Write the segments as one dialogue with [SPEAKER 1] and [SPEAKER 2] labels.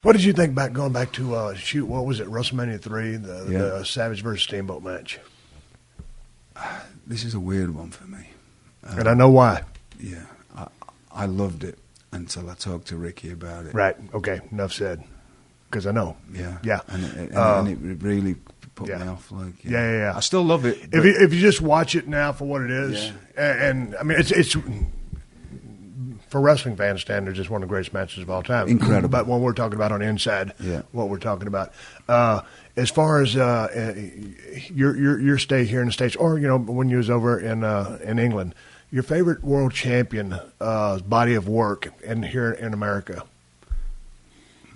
[SPEAKER 1] What did you think back going back to what was it, WrestleMania 3, the Savage versus Steamboat match?
[SPEAKER 2] This is a weird one for me.
[SPEAKER 1] And I know why.
[SPEAKER 2] Yeah, I loved it until I talked to Ricky about it.
[SPEAKER 1] Right. Okay. Enough said. Because I know.
[SPEAKER 2] Yeah.
[SPEAKER 1] Yeah.
[SPEAKER 2] And it really put me off. Like,
[SPEAKER 1] yeah.
[SPEAKER 2] I still love it.
[SPEAKER 1] If you just watch it now for what it is, and I mean it's for wrestling fan standards, it's one of the greatest matches of all time.
[SPEAKER 2] Incredible.
[SPEAKER 1] But when we're talking about on Inside, what we're talking about, as far as your stay here in the States, or when you was over in England, your favorite world champion body of work here in America.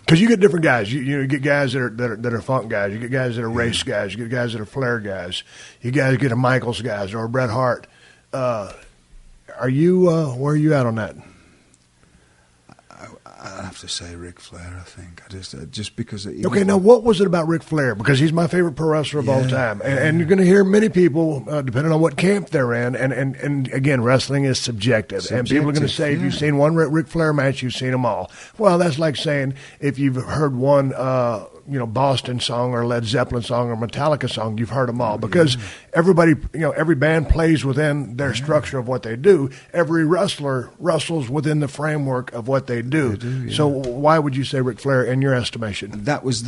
[SPEAKER 1] Because you get different guys. You get guys that are funk guys. You get guys that are race guys. You get guys that are flair guys. You guys get a Michaels guys or a Bret Hart. Are you where are you at on that?
[SPEAKER 2] I'd have to say Ric Flair. I think just because.
[SPEAKER 1] Okay, now what was it about Ric Flair? Because he's my favorite pro wrestler of all time, and you're going to hear many people, depending on what camp they're in, and again, wrestling is subjective. And people are going to say, if you've seen one Ric Flair match, you've seen them all. Well, that's like saying if you've heard one, Boston song or Led Zeppelin song or Metallica song, you've heard them all, because everybody, every band plays within their structure of what they do. Every wrestler wrestles within the framework of what they do. So why would you say Ric Flair in your estimation?
[SPEAKER 2] That was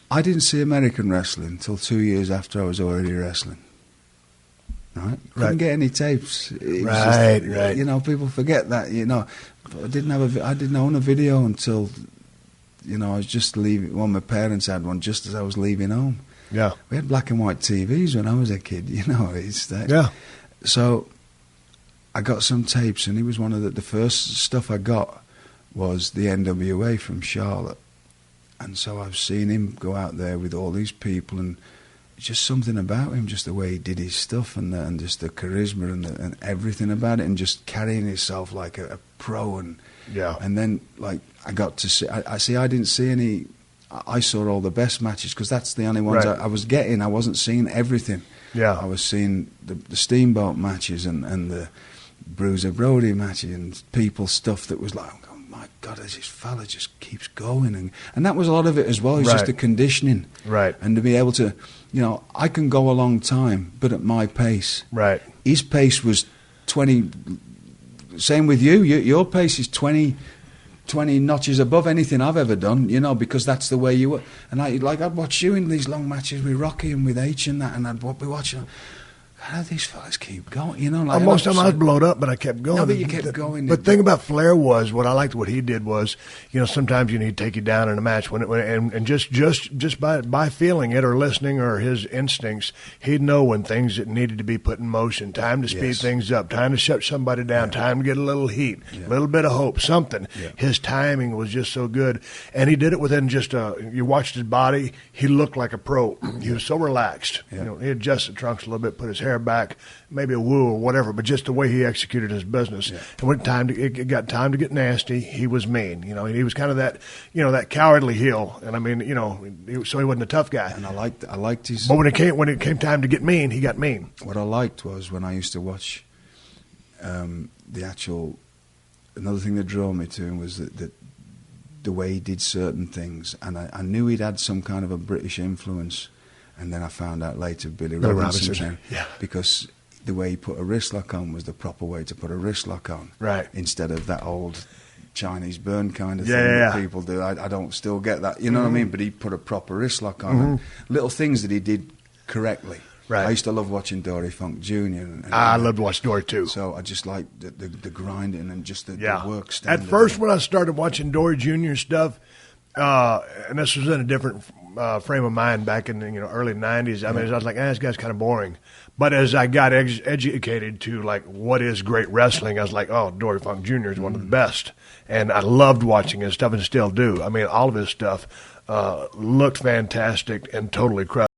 [SPEAKER 2] I didn't see American wrestling until 2 years after I was already wrestling. Right? Couldn't get any tapes.
[SPEAKER 1] Right.
[SPEAKER 2] People forget that. I didn't own a video until I was just leaving. Well, my parents had one just as I was leaving home.
[SPEAKER 1] Yeah,
[SPEAKER 2] we had black and white TVs when I was a kid. So I got some tapes, and he was one of the first stuff I got was the NWA from Charlotte. And so I've seen him go out there with all these people, and just something about him, just the way he did his stuff, and just the charisma and everything about it, and just carrying himself like a pro. And then I got to see. I didn't see any. I saw all the best matches because that's the only ones I was getting. I wasn't seeing everything.
[SPEAKER 1] Yeah,
[SPEAKER 2] I was seeing the Steamboat matches and the Bruiser Brody matches and people stuff that was like, oh my God, this fella just keeps going, and that was a lot of it as well. It's just the conditioning, and to be able to, I can go a long time, but at my pace.
[SPEAKER 1] Right,
[SPEAKER 2] his pace was 20. Same with you. Your pace is 20 notches above anything I've ever done, because that's the way you were. And I'd watch you in these long matches with Rocky and with H and that, and I'd be watching. How do these fellas keep going?
[SPEAKER 1] Most of them I was blowed up, but I kept going.
[SPEAKER 2] No, but you kept going.
[SPEAKER 1] But the thing about Flair was, what I liked what he did was, sometimes you need to take you down in a match and just by feeling it or listening or his instincts, he'd know when things that needed to be put in motion. Time to speed things up. Time to shut somebody down. Time to get a little heat, a little bit of hope, something. Yeah. His timing was just so good, and he did it within just you watched his body. He looked like a pro. He was so relaxed.
[SPEAKER 2] Yeah.
[SPEAKER 1] He adjusted trunks a little bit, put his hair back, maybe a woo or whatever, but just the way he executed his business. Yeah. And when it got time to get nasty, he was mean. He was kind of that, that cowardly heel. And I mean, so he wasn't a tough guy.
[SPEAKER 2] And I liked his.
[SPEAKER 1] But when it came time to get mean, he got mean.
[SPEAKER 2] What I liked was when I used to watch the actual. Another thing that drew me to him was that the way he did certain things, and I knew he'd had some kind of a British influence. And then I found out later Billy Robinson. Because the way he put a wrist lock on was the proper way to put a wrist lock on.
[SPEAKER 1] Right.
[SPEAKER 2] Instead of that old Chinese burn kind of thing that people do. I don't still get that. You know what I mean? But he put a proper wrist lock on. And little things that he did correctly.
[SPEAKER 1] Right.
[SPEAKER 2] I used to love watching Dory Funk Jr.
[SPEAKER 1] I loved to watch Dory too.
[SPEAKER 2] So I just liked the grinding and just the work standard.
[SPEAKER 1] At first, when I started watching Dory Jr. stuff, and this was in a different frame of mind back in the early 90s. I mean, I was like, this guy's kind of boring. But as I got educated to what is great wrestling, I was like, oh, Dory Funk Jr. is one of the best. And I loved watching his stuff and still do. I mean, all of his stuff looked fantastic and totally crushed.